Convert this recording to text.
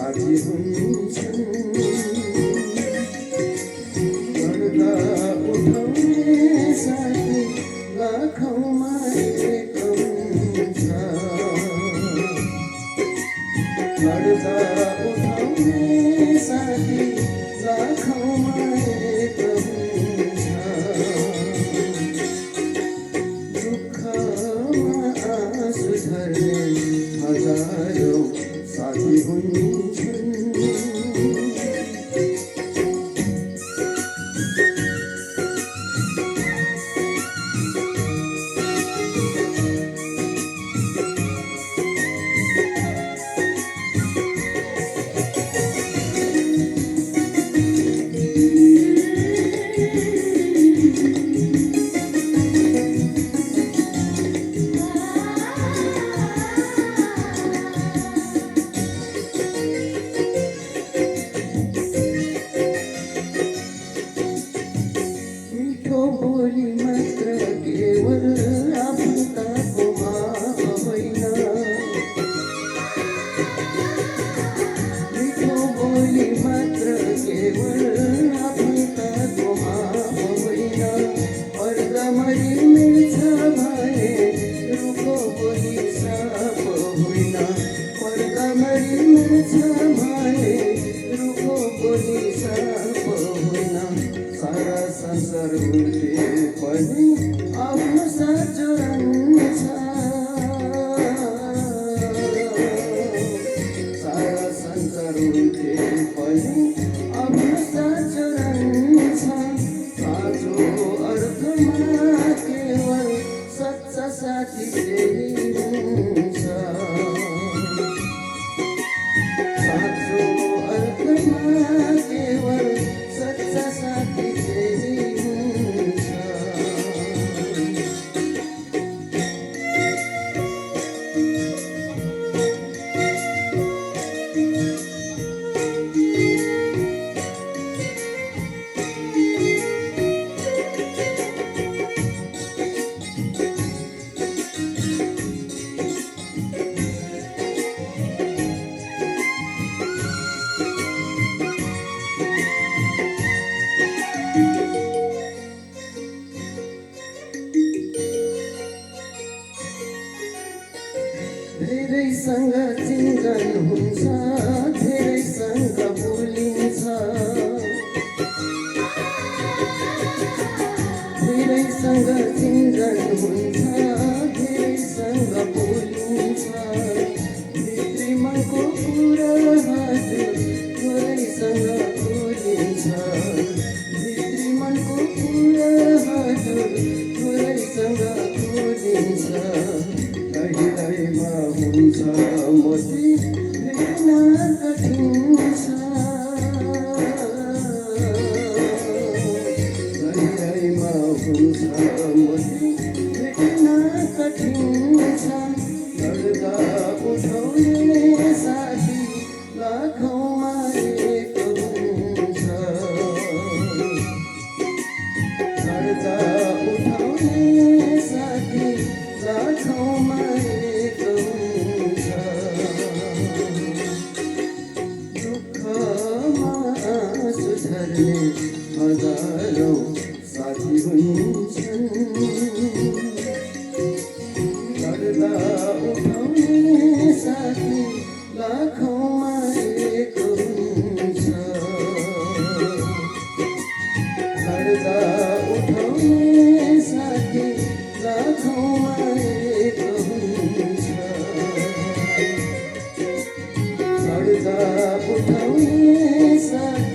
साथी हुन्छन् गर्दा उठाउने साथी लाखौँमा एक हुन्छ गर्दा उठाउने साथी लाखौँमा एक हुन्छ दुःखमा आँसु झर्ने हजारौँ साथी हुन्छन् बोली मात्र केवल आफन्ताको माफ होइन मिठो बोली मात्र केवल आफन्ताको माफ होइन अर्धमरि मिल्छ भने रुखो बोली साप होइन अर्धमरि मिल्छ भने रुखो बोली साप होइन सारा संसार उल्टे पनि आफ्नो साँचो रहन्छ सारा संसार उल्टे पनि आफ्नो साँचो रहन्छ साँचो अर्थमा केवल सच्चा साथी त्यही हुन्छ साँचो अर्थमा केवल सच्चा साथी धेरैसँग चिन्तन हुन्छ धेरैसँग बोलिन्छ धेरैसँग चिन्तन हुन्छ धेरैसँग बोलिन्छ भित्री मनको कुरा हजुर थोरैसँग बोलिन्छ भित्री मनको कुरा हजुर थोरैसँग बोलिन्छ कहिलेमा हुन्छ मोती भेट्न कठिन छ कहिलेमा हुन्छ मोती भेट्न कठिन छ गर्दा उठाउने साथी लाखौँमा एक हुन्छ गर्दा उठाउने साथी लाखौँमा एक हुन्छ दुःखमा आँसु झर्ने हजारौँ साथी हुन्छन् गर्दा उठाउने साथी लाखौँमा एक हुन्छ गर्दा उठाउने साथी लाखौँमा एक हुन्छ गर्दा उठाउने साथी